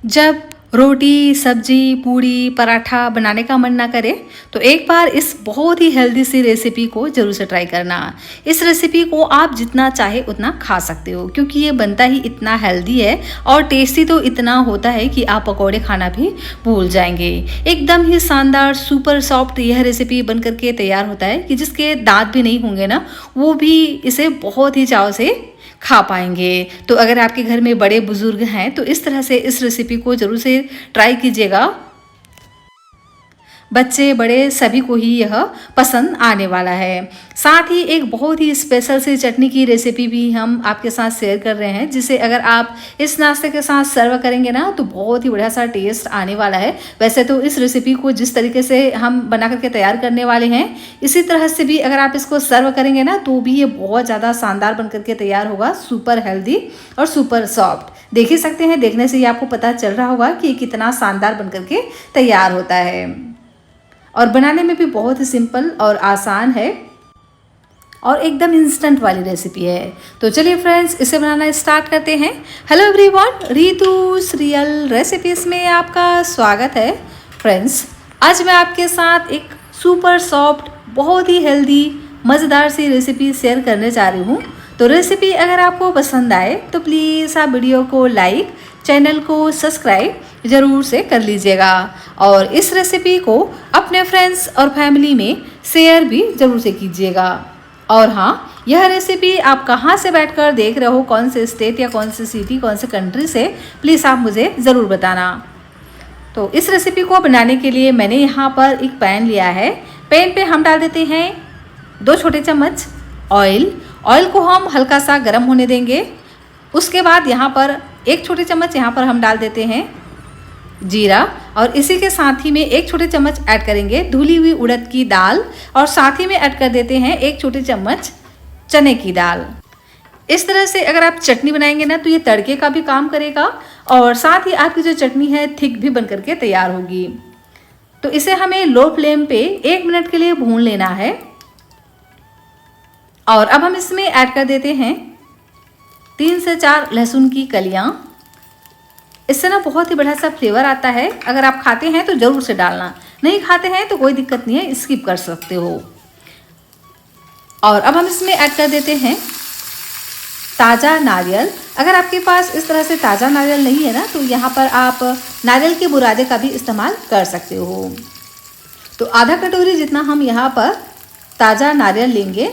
जब रोटी, सब्जी, पूड़ी, पराठा बनाने का मन ना करे तो एक बार इस बहुत ही हेल्दी सी रेसिपी को ज़रूर से ट्राई करना। इस रेसिपी को आप जितना चाहे उतना खा सकते हो क्योंकि ये बनता ही इतना हेल्दी है और टेस्टी तो इतना होता है कि आप पकौड़े खाना भी भूल जाएंगे। एकदम ही शानदार सुपर सॉफ्ट यह रेसिपी बन करके तैयार होता है कि जिसके दांत भी नहीं होंगे ना, वो भी इसे बहुत ही चाव से खा पाएंगे। तो अगर आपके घर में बड़े बुजुर्ग हैं तो इस तरह से इस रेसिपी को ज़रूर से ट्राई कीजिएगा। बच्चे बड़े सभी को ही यह पसंद आने वाला है। साथ ही एक बहुत ही स्पेशल सी चटनी की रेसिपी भी हम आपके साथ शेयर कर रहे हैं, जिसे अगर आप इस नाश्ते के साथ सर्व करेंगे ना तो बहुत ही बढ़िया सा टेस्ट आने वाला है। वैसे तो इस रेसिपी को जिस तरीके से हम बना करके तैयार करने वाले हैं, इसी तरह से भी अगर आप इसको सर्व करेंगे ना तो भी ये बहुत ज़्यादा शानदार बन करके तैयार होगा, सुपर हेल्दी और सुपर सॉफ्ट। देख ही सकते हैं, देखने से ही आपको पता चल रहा होगा कि कितना शानदार बन करके तैयार होता है और बनाने में भी बहुत ही सिंपल और आसान है और एकदम इंस्टेंट वाली रेसिपी है। तो चलिए फ्रेंड्स, इसे बनाना स्टार्ट करते हैं। हेलो एवरीवन, रितुस रियल रेसिपीज़ में आपका स्वागत है। फ्रेंड्स, आज मैं आपके साथ एक सुपर सॉफ्ट, बहुत ही हेल्दी, मज़ेदार सी रेसिपी शेयर करने जा रही हूँ। तो रेसिपी अगर आपको पसंद आए तो प्लीज़ आप वीडियो को लाइक, चैनल को सब्सक्राइब ज़रूर से कर लीजिएगा और इस रेसिपी को अपने फ्रेंड्स और फैमिली में शेयर भी ज़रूर से कीजिएगा। और हाँ, यह रेसिपी आप कहाँ से बैठकर देख रहे हो, कौन से स्टेट या कौन से सिटी, कौन से कंट्री से, प्लीज़ आप मुझे ज़रूर बताना। तो इस रेसिपी को बनाने के लिए मैंने यहाँ पर एक पैन लिया है। पैन पे हम डाल देते हैं 2 छोटे चम्मच ऑयल। ऑयल को हम हल्का सा गर्म होने देंगे। उसके बाद यहाँ पर 1 छोटे चम्मच यहाँ पर हम डाल देते हैं जीरा और इसी के साथ ही में 1 छोटे चम्मच ऐड करेंगे धुली हुई उड़द की दाल और साथ ही में ऐड कर देते हैं 1 छोटे चम्मच चने की दाल। इस तरह से अगर आप चटनी बनाएंगे ना तो ये तड़के का भी काम करेगा और साथ ही आपकी जो चटनी है थिक भी बन करके तैयार होगी। तो इसे हमें लो फ्लेम पे 1 मिनट के लिए भून लेना है। और अब हम इसमें ऐड कर देते हैं 3 से 4 लहसुन की कलियां। इससे ना बहुत ही बढ़िया सा फ्लेवर आता है। अगर आप खाते हैं तो ज़रूर से डालना, नहीं खाते हैं तो कोई दिक्कत नहीं है, स्किप कर सकते हो। और अब हम इसमें ऐड कर देते हैं ताज़ा नारियल। अगर आपके पास इस तरह से ताज़ा नारियल नहीं है ना तो यहाँ पर आप नारियल के बुरादे का भी इस्तेमाल कर सकते हो। तो आधा कटोरी जितना हम यहाँ पर ताज़ा नारियल लेंगे,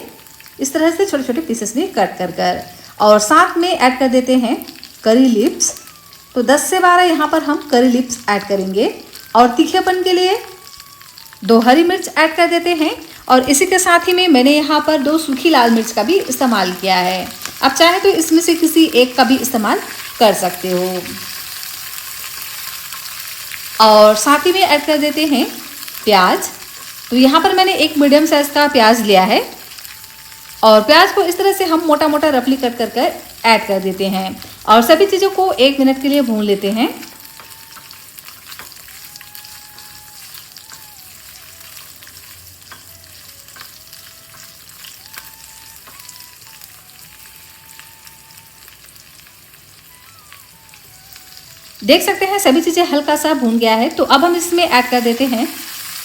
इस तरह से छोटे छोटे पीसेस में कट कर और साथ में ऐड कर देते हैं करी लिप्स। तो 10 से 12 यहाँ पर हम करी लिप्स ऐड करेंगे और तीखेपन के लिए 2 हरी मिर्च ऐड कर देते हैं और इसी के साथ ही में मैंने यहाँ पर 2 सूखी लाल मिर्च का भी इस्तेमाल किया है। आप चाहे तो इसमें से किसी एक का भी इस्तेमाल कर सकते हो। और साथ ही में ऐड कर देते हैं प्याज। तो यहाँ पर मैंने एक मीडियम साइज़ का प्याज लिया है और प्याज को इस तरह से हम मोटा मोटा रफली कट कर ऐड कर देते हैं और सभी चीज़ों को 1 मिनट के लिए भून लेते हैं। देख सकते हैं सभी चीज़ें हल्का सा भून गया है। तो अब हम इसमें ऐड कर देते हैं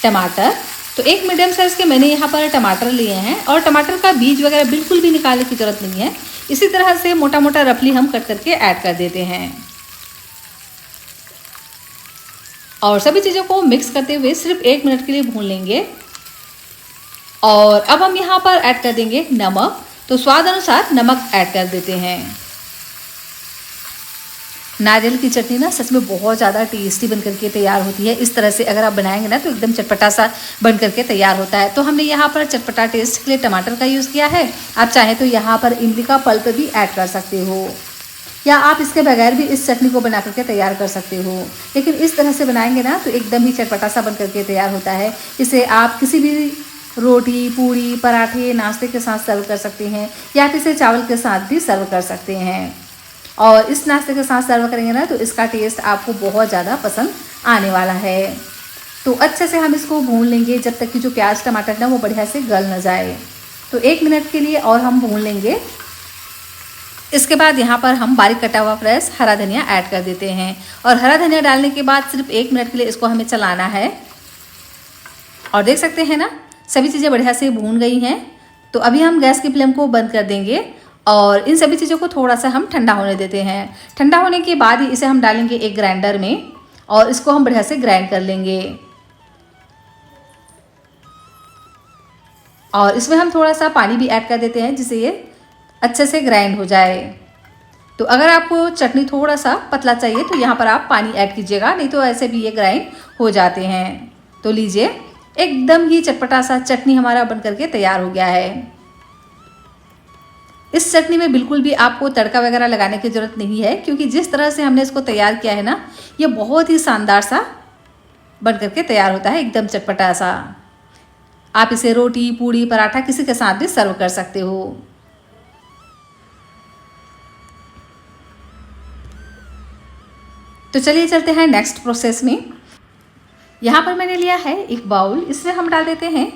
टमाटर। तो एक मीडियम साइज़ के मैंने यहाँ पर टमाटर लिए हैं और टमाटर का बीज वगैरह बिल्कुल भी निकालने की ज़रूरत नहीं है। इसी तरह से मोटा मोटा रफली हम कट करके ऐड कर देते हैं और सभी चीज़ों को मिक्स करते हुए सिर्फ 1 मिनट के लिए भून लेंगे। और अब हम यहाँ पर ऐड कर देंगे नमक। तो स्वाद अनुसार नमक ऐड कर देते हैं। नारियल की चटनी ना सच में बहुत ज़्यादा टेस्टी बन करके तैयार होती है। इस तरह से अगर आप बनाएंगे ना तो एकदम चटपटा सा बन करके तैयार होता है। तो हमने यहाँ पर चटपटा टेस्ट के लिए टमाटर का यूज़ किया है। आप चाहें तो यहाँ पर इमली का पल्प भी ऐड कर सकते हो या आप इसके बगैर भी इस चटनी को बना करके तैयार कर सकते हो। लेकिन इस तरह से बनाएंगे ना तो एकदम ही चटपटा सा बन करके तैयार होता है। इसे आप किसी भी रोटी, पूड़ी, पराठे, नाश्ते के साथ सर्व कर सकते हैं या आप इसे चावल के साथ भी सर्व कर सकते हैं। और इस नाश्ते के साथ सर्व करेंगे ना तो इसका टेस्ट आपको बहुत ज़्यादा पसंद आने वाला है। तो अच्छे से हम इसको भून लेंगे जब तक कि जो प्याज टमाटर ना वो बढ़िया से गल न जाए। तो 1 मिनट के लिए और हम भून लेंगे। इसके बाद यहाँ पर हम बारीक कटा हुआ फ्रेश हरा धनिया ऐड कर देते हैं और हरा धनिया डालने के बाद सिर्फ 1 मिनट के लिए इसको हमें चलाना है। और देख सकते हैं ना, सभी चीज़ें बढ़िया से भून गई हैं। तो अभी हम गैस की फ्लेम को बंद कर देंगे और इन सभी चीज़ों को थोड़ा सा हम ठंडा होने देते हैं। ठंडा होने के बाद ही इसे हम डालेंगे एक ग्राइंडर में और इसको हम बढ़िया से ग्राइंड कर लेंगे। और इसमें हम थोड़ा सा पानी भी ऐड कर देते हैं जिससे ये अच्छे से ग्राइंड हो जाए। तो अगर आपको चटनी थोड़ा सा पतला चाहिए तो यहाँ पर आप पानी ऐड कीजिएगा, नहीं तो ऐसे भी ये ग्राइंड हो जाते हैं। तो लीजिए, एकदम ही चटपटा सा चटनी हमारा बन करके तैयार हो गया है। इस चटनी में बिल्कुल भी आपको तड़का वगैरह लगाने की ज़रूरत नहीं है, क्योंकि जिस तरह से हमने इसको तैयार किया है ना, ये बहुत ही शानदार सा बन करके तैयार होता है, एकदम चटपटा सा। आप इसे रोटी, पूड़ी, पराठा किसी के साथ भी सर्व कर सकते हो। तो चलिए चलते हैं नेक्स्ट प्रोसेस में। यहाँ पर मैंने लिया है एक बाउल, इसमें हम डाल देते हैं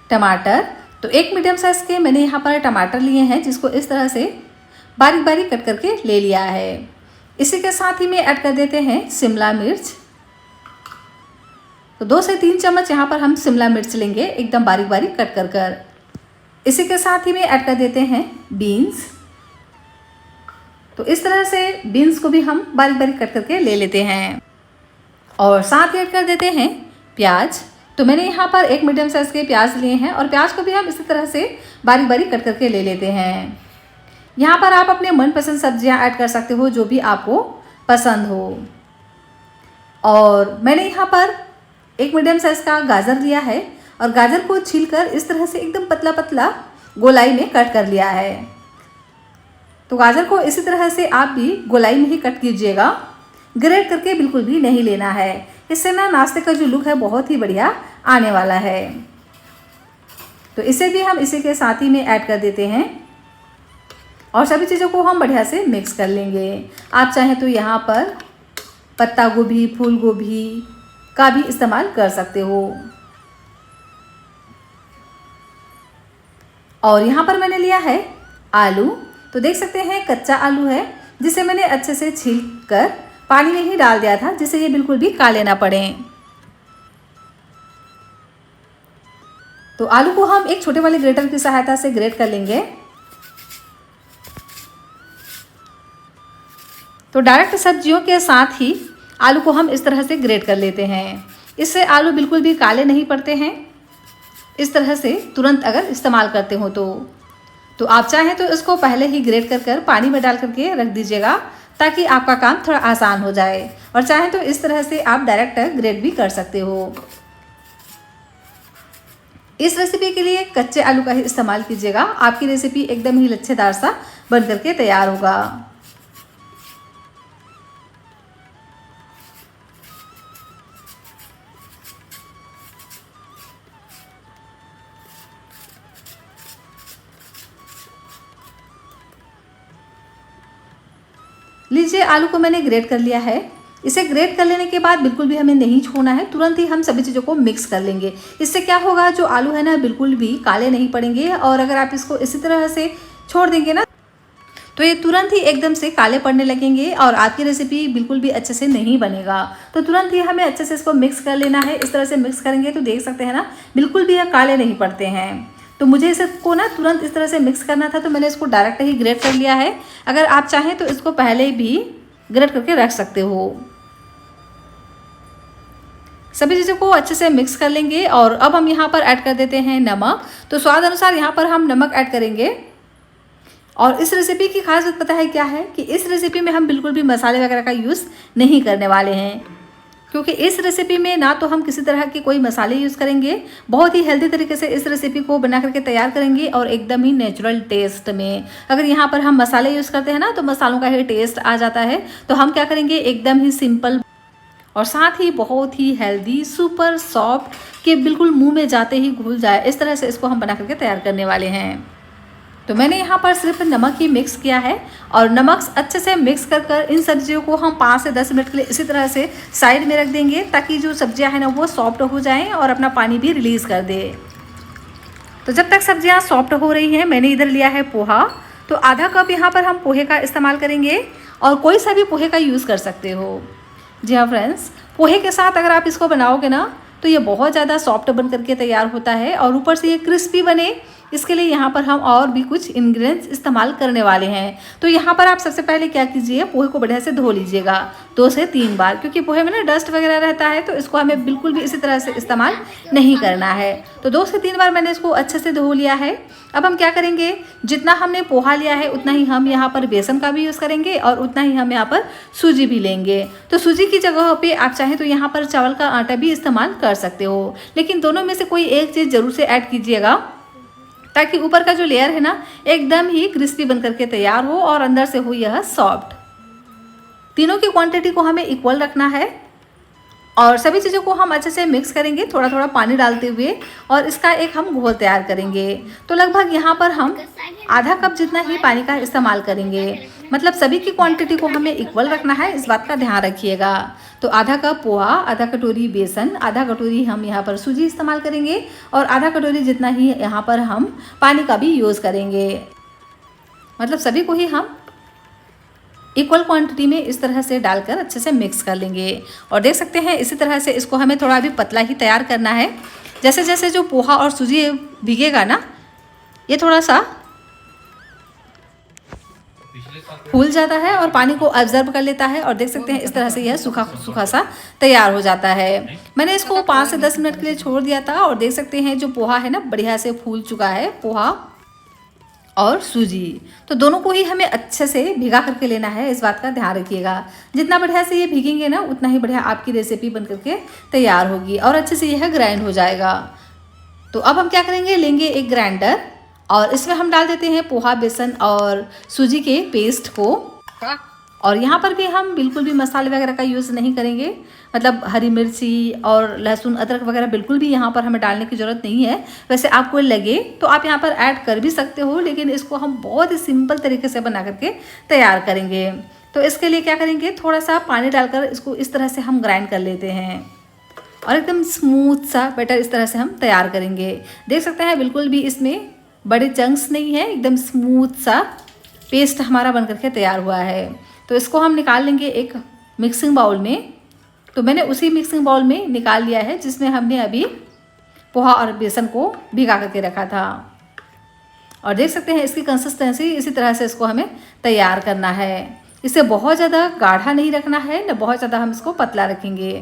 टमाटर। तो 1 मीडियम साइज के मैंने यहाँ पर टमाटर लिए हैं, जिसको इस तरह से बारीक बारीक कट करके ले लिया है। इसी के साथ ही में ऐड कर देते हैं शिमला मिर्च। तो 2 से 3 चम्मच यहाँ पर हम शिमला मिर्च लेंगे, एकदम बारीक बारीक कट कर कर। इसी के साथ ही में ऐड कर देते हैं बीन्स। तो इस तरह से बीन्स को भी हम बारीक बारीक कट करके ले लेते हैं। और साथ ही ऐड कर देते हैं प्याज। तो मैंने यहाँ पर 1 मीडियम साइज़ के प्याज लिए हैं और प्याज को भी हम इसी तरह से बारीक बारीक कट करके ले लेते हैं। यहाँ पर आप अपने मनपसंद सब्जियाँ ऐड कर सकते हो, जो भी आपको पसंद हो। और मैंने यहाँ पर 1 मीडियम साइज़ का गाजर लिया है और गाजर को छीलकर इस तरह से एकदम पतला पतला गोलाई में कट कर लिया है। तो गाजर को इसी तरह से आप भी गोलाई में ही कट कीजिएगा, ग्रेट करके बिल्कुल भी नहीं लेना है। इससे ना नाश्ते का जो लुक है बहुत ही बढ़िया आने वाला है। तो इसे भी हम इसी के साथ ही में ऐड कर देते हैं और सभी चीज़ों को हम बढ़िया से मिक्स कर लेंगे। आप चाहें तो यहाँ पर पत्ता गोभी, फूल गोभी का भी इस्तेमाल कर सकते हो। और यहाँ पर मैंने लिया है आलू। तो देख सकते हैं कच्चा आलू है, जिसे मैंने अच्छे से छील कर पानी में ही डाल दिया था, जिससे ये बिल्कुल भी काले ना पड़े। तो आलू को हम एक छोटे वाले ग्रेटर की सहायता से ग्रेट कर लेंगे। तो डायरेक्ट सब्जियों के साथ ही आलू को हम इस तरह से ग्रेट कर लेते हैं। इससे आलू बिल्कुल भी काले नहीं पड़ते हैं, इस तरह से तुरंत अगर इस्तेमाल करते हो तो आप चाहें तो इसको पहले ही ग्रेट कर पानी में डाल करके रख दीजिएगा, ताकि आपका काम थोड़ा आसान हो जाए। और चाहें तो इस तरह से आप डायरेक्ट ग्रेट भी कर सकते हो। इस रेसिपी के लिए कच्चे आलू का ही इस्तेमाल कीजिएगा, आपकी रेसिपी एकदम ही लच्छेदार सा बन करके तैयार होगा। लीजिए, आलू को मैंने ग्रेट कर लिया है। इसे ग्रेट कर लेने के बाद बिल्कुल भी हमें नहीं छोड़ना है, तुरंत ही हम सभी चीज़ों को मिक्स कर लेंगे। इससे क्या होगा, जो आलू है ना बिल्कुल भी काले नहीं पड़ेंगे। और अगर आप इसको इसी तरह से छोड़ देंगे ना, तो ये तुरंत ही एकदम से काले पड़ने लगेंगे और आपकी रेसिपी बिल्कुल भी अच्छे से नहीं बनेगा। तो तुरंत ही हमें अच्छे से इसको मिक्स कर लेना है। इस तरह से मिक्स करेंगे तो देख सकते हैं ना, बिल्कुल भी ये काले नहीं पड़ते हैं। तो मुझे इसको ना तुरंत इस तरह से मिक्स करना था, तो मैंने इसको डायरेक्ट ही ग्रेट कर लिया है। अगर आप चाहें तो इसको पहले भी ग्रेट करके रख सकते हो। सभी चीज़ों को अच्छे से मिक्स कर लेंगे। और अब हम यहाँ पर ऐड कर देते हैं नमक। तो स्वाद अनुसार यहाँ पर हम नमक ऐड करेंगे। और इस रेसिपी की खास बात पता है क्या है, कि इस रेसिपी में हम बिल्कुल भी मसाले वगैरह का यूज़ नहीं करने वाले हैं, क्योंकि इस रेसिपी में ना तो हम किसी तरह के कोई मसाले यूज़ करेंगे। बहुत ही हेल्दी तरीके से इस रेसिपी को बना करके तैयार करेंगे और एकदम ही नेचुरल टेस्ट में। अगर यहाँ पर हम मसाले यूज़ करते हैं ना, तो मसालों का ही टेस्ट आ जाता है। तो हम क्या करेंगे, एकदम ही सिंपल और साथ ही बहुत ही हेल्दी, सुपर सॉफ्ट, कि बिल्कुल मुंह में जाते ही घुल जाए, इस तरह से इसको हम बना करके तैयार करने वाले हैं। तो मैंने यहाँ पर सिर्फ नमक ही मिक्स किया है और नमक अच्छे से मिक्स कर इन सब्जियों को हम 5 से 10 मिनट के लिए इसी तरह से साइड में रख देंगे, ताकि जो सब्जियाँ हैं ना वो सॉफ्ट हो जाएं और अपना पानी भी रिलीज़ कर दे। तो जब तक सब्जियाँ सॉफ्ट हो रही हैं, मैंने इधर लिया है पोहा। तो आधा कप यहाँ पर हम पोहे का इस्तेमाल करेंगे और कोई सा भी पोहे का यूज़ कर सकते हो। जी हाँ फ्रेंड्स, पोहे के साथ अगर आप इसको बनाओगे ना तो ये बहुत ज़्यादा सॉफ्ट बन करके तैयार होता है और ऊपर से ये क्रिस्पी बने, इसके लिए यहाँ पर हम और भी कुछ इंग्रेडिएंट्स इस्तेमाल करने वाले हैं। तो यहाँ पर आप सबसे पहले क्या कीजिए, पोहे को बढ़िया से धो लीजिएगा 2 से 3 बार, क्योंकि पोहे में ना डस्ट वगैरह रहता है, तो इसको हमें बिल्कुल भी इसी तरह से इस्तेमाल नहीं करना है। तो 2 से 3 बार मैंने इसको अच्छे से धो लिया है। अब हम क्या करेंगे, जितना हमने पोहा लिया है उतना ही हम यहाँ पर बेसन का भी यूज़ करेंगे और उतना ही हम यहाँ पर सूजी भी लेंगे। तो सूजी की जगह पे आप चाहें तो यहाँ पर चावल का आटा भी इस्तेमाल कर सकते हो, लेकिन दोनों में से कोई एक चीज़ ज़रूर से ऐड कीजिएगा ताकि ऊपर का जो लेयर है ना एकदम ही क्रिस्पी बन करके तैयार हो और अंदर से हो यह सॉफ्ट। तीनों की क्वांटिटी को हमें इक्वल रखना है और सभी चीज़ों को हम अच्छे से मिक्स करेंगे थोड़ा थोड़ा पानी डालते हुए और इसका एक हम घोल तैयार करेंगे। तो लगभग यहाँ पर हम आधा कप जितना ही पानी का इस्तेमाल करेंगे, मतलब सभी की क्वांटिटी को हमें इक्वल रखना है, इस बात का ध्यान रखिएगा। तो आधा कप पोहा, आधा कटोरी बेसन, आधा कटोरी हम यहाँ पर सूजी इस्तेमाल करेंगे और आधा कटोरी जितना ही यहाँ पर हम पानी का भी यूज़ करेंगे। मतलब सभी को ही हम इक्वल क्वांटिटी में इस तरह से डालकर अच्छे से मिक्स कर लेंगे और देख सकते हैं इसी तरह से इसको हमें थोड़ा भी पतला ही तैयार करना है। जैसे जैसे जो पोहा और सूजी भीगेगा ना ये थोड़ा सा फूल जाता है और पानी को ऑब्जर्व कर लेता है और देख सकते हैं इस तरह से यह सूखा सूखा सा तैयार हो जाता है। मैंने इसको 5 से 10 मिनट के लिए छोड़ दिया था और देख सकते हैं जो पोहा है ना बढ़िया से फूल चुका है, पोहा और सूजी। तो दोनों को ही हमें अच्छे से भिगा करके लेना है, इस बात का ध्यान रखिएगा। जितना बढ़िया से ये भीगेंगे ना उतना ही बढ़िया आपकी रेसिपी बन करके तैयार होगी और अच्छे से यह ग्राइंड हो जाएगा। तो अब हम क्या करेंगे, लेंगे एक ग्राइंडर और इसमें हम डाल देते हैं पोहा, बेसन और सूजी के पेस्ट को। और यहाँ पर भी हम बिल्कुल भी मसाले वगैरह का यूज़ नहीं करेंगे, मतलब हरी मिर्ची और लहसुन अदरक वगैरह बिल्कुल भी यहाँ पर हमें डालने की ज़रूरत नहीं है। वैसे आपको लगे तो आप यहाँ पर ऐड कर भी सकते हो, लेकिन इसको हम बहुत ही सिंपल तरीके से बना करके तैयार करेंगे। तो इसके लिए क्या करेंगे, थोड़ा सा पानी डालकर इसको इस तरह से हम ग्राइंड कर लेते हैं और एकदम स्मूथ सा बैटर इस तरह से हम तैयार करेंगे। देख सकते हैं बिल्कुल भी इसमें बड़े चंक्स नहीं है, एकदम स्मूथ सा पेस्ट हमारा बन करके तैयार हुआ है। तो इसको हम निकाल लेंगे एक मिक्सिंग बाउल में। तो मैंने उसी मिक्सिंग बाउल में निकाल लिया है जिसमें हमने अभी पोहा और बेसन को भिगा करके रखा था। और देख सकते हैं इसकी कंसिस्टेंसी इसी तरह से इसको हमें तैयार करना है। इसे बहुत ज़्यादा गाढ़ा नहीं रखना है, न बहुत ज़्यादा हम इसको पतला रखेंगे।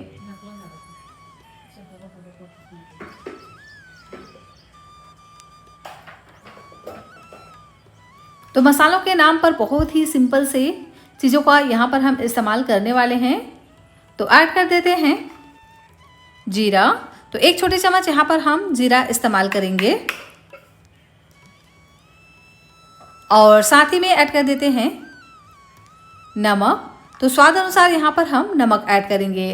तो मसालों के नाम पर बहुत ही सिंपल से चीज़ों का यहाँ पर हम इस्तेमाल करने वाले हैं। तो ऐड कर देते हैं जीरा। तो 1 छोटी चम्मच यहाँ पर हम जीरा इस्तेमाल करेंगे और साथ ही में ऐड कर देते हैं नमक। तो स्वाद अनुसार यहाँ पर हम नमक ऐड करेंगे।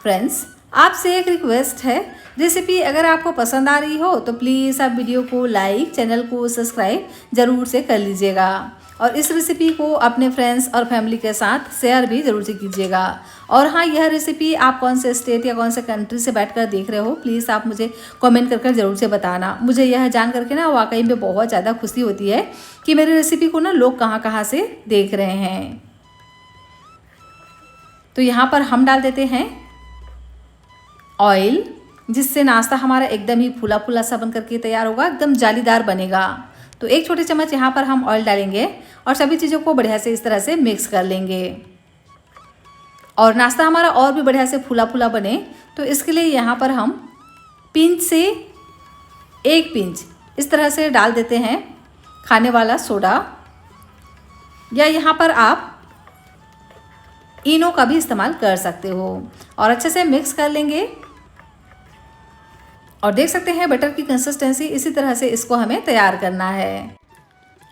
फ्रेंड्स, आपसे एक रिक्वेस्ट है, रेसिपी अगर आपको पसंद आ रही हो तो प्लीज़ आप वीडियो को लाइक, चैनल को सब्सक्राइब ज़रूर से कर लीजिएगा और इस रेसिपी को अपने फ्रेंड्स और फैमिली के साथ शेयर भी ज़रूर से कीजिएगा। और हाँ, यह रेसिपी आप कौन से स्टेट या कौन से कंट्री से बैठकर देख रहे हो, प्लीज़ आप मुझे कमेंट कर ज़रूर से बताना। मुझे यह जान करके ना वाकई में बहुत ज़्यादा खुशी होती है कि मेरी रेसिपी को ना लोग कहाँ कहाँ से देख रहे हैं। तो यहाँ पर हम डाल देते हैं ऑयल, जिससे नाश्ता हमारा एकदम ही फूला फूला सा बन करके तैयार होगा, एकदम जालीदार बनेगा। तो 1 छोटी चम्मच यहाँ पर हम ऑयल डालेंगे और सभी चीज़ों को बढ़िया से इस तरह से मिक्स कर लेंगे और नाश्ता हमारा और भी बढ़िया से फूला फूला बने तो इसके लिए यहाँ पर हम पिंच से 1 पिंच इस तरह से डाल देते हैं खाने वाला सोडा, या यहाँ पर आप इनो का भी इस्तेमाल कर सकते हो और अच्छे से मिक्स कर लेंगे। और देख सकते हैं बटर की कंसिस्टेंसी इसी तरह से इसको हमें तैयार करना है।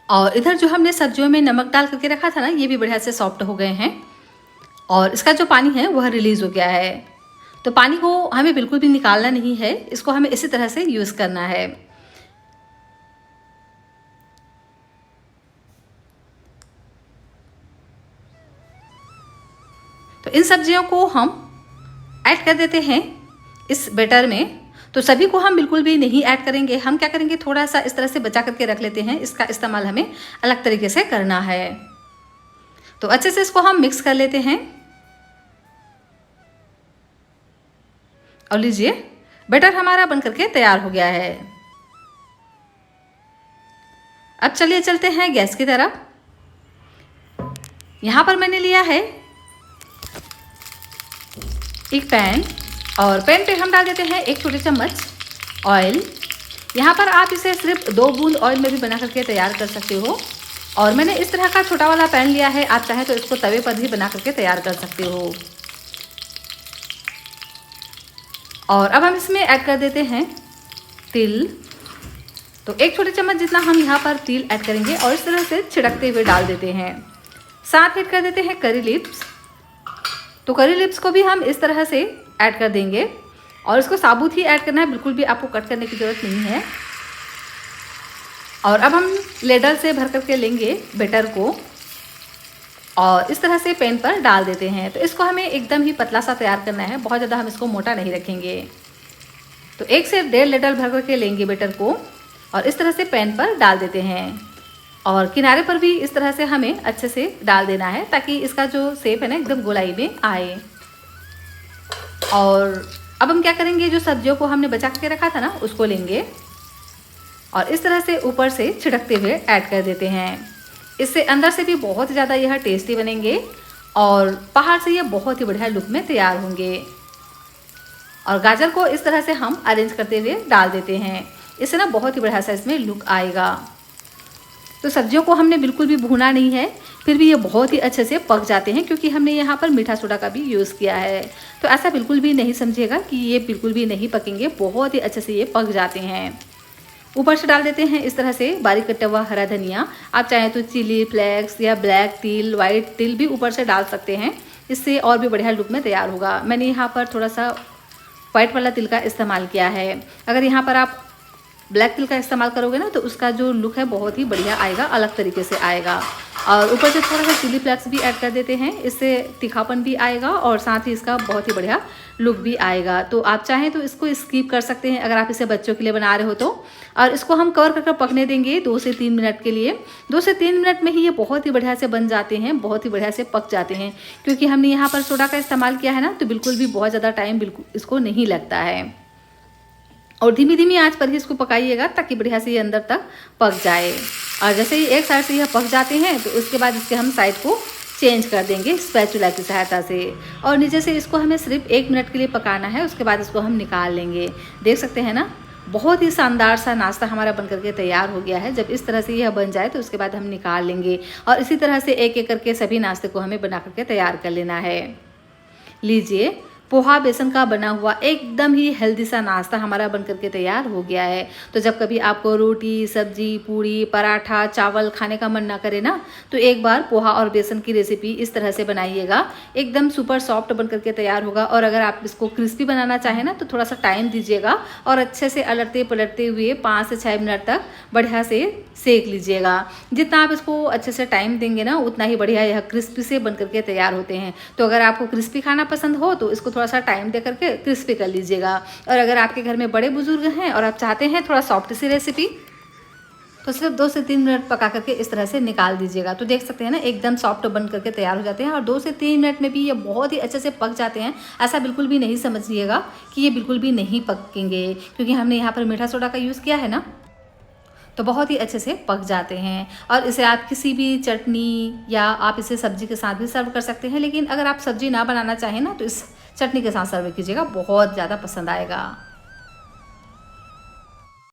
और इधर जो हमने सब्जियों में नमक डाल करके रखा था ना, ये भी बढ़िया से सॉफ्ट हो गए हैं और इसका जो पानी है वह रिलीज़ हो गया है। तो पानी को हमें बिल्कुल भी निकालना नहीं है, इसको हमें इसी तरह से यूज़ करना है। तो इन सब्जियों को हम ऐड कर देते हैं इस बैटर में। तो सभी को हम बिल्कुल भी नहीं ऐड करेंगे। हम क्या करेंगे, थोड़ा सा इस तरह से बचा करके रख लेते हैं, इसका इस्तेमाल हमें अलग तरीके से करना है। तो अच्छे से इसको हम मिक्स कर लेते हैं। और लीजिए, बैटर हमारा बन करके तैयार हो गया है। अब चलिए चलते हैं गैस की तरफ। यहाँ पर मैंने लिया है एक पैन, और पैन पे हम डाल देते हैं 1 छोटी चम्मच ऑयल। यहाँ पर आप इसे सिर्फ 2 बूंद ऑयल में भी बना करके तैयार कर सकते हो। और मैंने इस तरह का छोटा वाला पैन लिया है, आप चाहे तो इसको तवे पर भी बना करके तैयार कर सकते हो। और अब हम इसमें ऐड कर देते हैं तिल। तो 1 छोटी चम्मच जितना हम यहाँ पर तिल ऐड करेंगे और इस तरह से छिड़कते हुए डाल देते हैं। साथ ऐड कर देते हैं करी लिप्स। तो करी लिप्स को भी हम इस तरह से ऐड कर देंगे, और इसको साबुत ही ऐड करना है, बिल्कुल भी आपको कट करने की ज़रूरत नहीं है। और अब हम लेडल से भर करके लेंगे बैटर को और इस तरह से पैन पर डाल देते हैं। तो इसको हमें एकदम ही पतला सा तैयार करना है, बहुत ज़्यादा हम इसको मोटा नहीं रखेंगे। तो 1 से 1.5 लीटर भर करके लेंगे बैटर को और इस तरह से पैन पर डाल देते हैं। और किनारे पर भी इस तरह से हमें अच्छे से डाल देना है, ताकि इसका जो शेप है ना एकदम गोलाई में आए। और अब हम क्या करेंगे, जो सब्जियों को हमने बचा के रखा था ना, उसको लेंगे और इस तरह से ऊपर से छिड़कते हुए ऐड कर देते हैं। इससे अंदर से भी बहुत ज़्यादा यह टेस्टी बनेंगे और बाहर से ये बहुत ही बढ़िया लुक में तैयार होंगे। और गाजर को इस तरह से हम अरेंज करते हुए डाल देते हैं, इससे ना बहुत ही बढ़िया सा इसमें लुक आएगा। तो सब्जियों को हमने बिल्कुल भी भूना नहीं है, फिर भी ये बहुत ही अच्छे से पक जाते हैं, क्योंकि हमने यहाँ पर मीठा सोडा का भी यूज़ किया है। तो ऐसा बिल्कुल भी नहीं समझिएगा कि ये बिल्कुल भी नहीं पकेंगे, बहुत ही अच्छे से ये पक जाते हैं। ऊपर से डाल देते हैं इस तरह से बारीक कटा हुआ हरा धनिया। आप चाहें तो चिली फ्लेक्स या ब्लैक तिल, वाइट तिल भी ऊपर से डाल सकते हैं, इससे और भी बढ़िया लुक में तैयार होगा। मैंने यहाँ पर थोड़ा सा वाइट वाला तिल का इस्तेमाल किया है। अगर यहाँ पर आप ब्लैक तिल का इस्तेमाल करोगे ना, तो उसका जो लुक है बहुत ही बढ़िया आएगा, अलग तरीके से आएगा। और ऊपर से थोड़ा सा चिली फ्लेक्स भी ऐड कर देते हैं, इससे तीखापन भी आएगा और साथ ही इसका बहुत ही बढ़िया लुक भी आएगा। तो आप चाहें तो इसको स्किप कर सकते हैं अगर आप इसे बच्चों के लिए बना रहे हो तो। और इसको हम कवर करके पकने देंगे 2 से 3 मिनट के लिए। 2 से 3 मिनट में ही ये बहुत ही बढ़िया से बन जाते हैं, बहुत ही बढ़िया से पक जाते हैं। क्योंकि हमने यहाँ पर सोडा का इस्तेमाल किया है ना, तो बिल्कुल भी बहुत ज़्यादा टाइम बिल्कुल इसको नहीं लगता है। और धीमी धीमी आंच पर ही इसको पकाइएगा, ताकि बढ़िया से ये अंदर तक पक जाए। और जैसे ही एक साइड से यह पक जाते हैं, तो उसके बाद इसके हम साइड को चेंज कर देंगे स्पैचुला की सहायता से। और नीचे से इसको हमें सिर्फ 1 मिनट के लिए पकाना है, उसके बाद इसको हम निकाल लेंगे। देख सकते हैं ना, बहुत ही शानदार सा नाश्ता हमारा बन करके तैयार हो गया है। जब इस तरह से यह बन जाए तो उसके बाद हम निकाल लेंगे। और इसी तरह से एक एक करके सभी नाश्ते को हमें बना करके तैयार कर लेना है। लीजिए, पोहा बेसन का बना हुआ एकदम ही हेल्दी सा नाश्ता हमारा बन करके तैयार हो गया है। तो जब कभी आपको रोटी, सब्जी, पूड़ी, पराठा, चावल खाने का मन ना करे ना, तो एक बार पोहा और बेसन की रेसिपी इस तरह से बनाइएगा, एकदम सुपर सॉफ्ट बन करके तैयार होगा। और अगर आप इसको क्रिस्पी बनाना चाहें ना, तो थोड़ा सा टाइम दीजिएगा और अच्छे से अलटते पलटते हुए 5 से 6 मिनट तक बढ़िया से सेक लीजिएगा। जितना आप इसको अच्छे से टाइम देंगे ना, उतना ही बढ़िया यह क्रिस्पी से बन करके तैयार होते हैं। तो अगर आपको क्रिस्पी खाना पसंद हो तो इसको थोड़ा सा टाइम दे करके क्रिस्पी कर लीजिएगा। और अगर आपके घर में बड़े बुजुर्ग हैं और आप चाहते हैं थोड़ा सॉफ्ट सी रेसिपी, तो सिर्फ 2 से 3 मिनट पका करके इस तरह से निकाल दीजिएगा। तो देख सकते हैं ना, एकदम सॉफ्ट बन करके तैयार हो जाते हैं। और 2 से 3 मिनट में भी ये बहुत ही अच्छे से पक जाते हैं। ऐसा बिल्कुल भी नहीं समझिएगा कि ये बिल्कुल भी नहीं पकेंगे, क्योंकि हमने यहाँ पर मीठा सोडा का यूज़ किया है ना, तो बहुत ही अच्छे से पक जाते हैं। और इसे आप किसी भी चटनी या आप इसे सब्जी के साथ भी सर्व कर सकते हैं। लेकिन अगर आप सब्जी ना बनाना चाहें ना, तो इस चटनी के साथ सर्व कीजिएगा, बहुत ज़्यादा पसंद आएगा।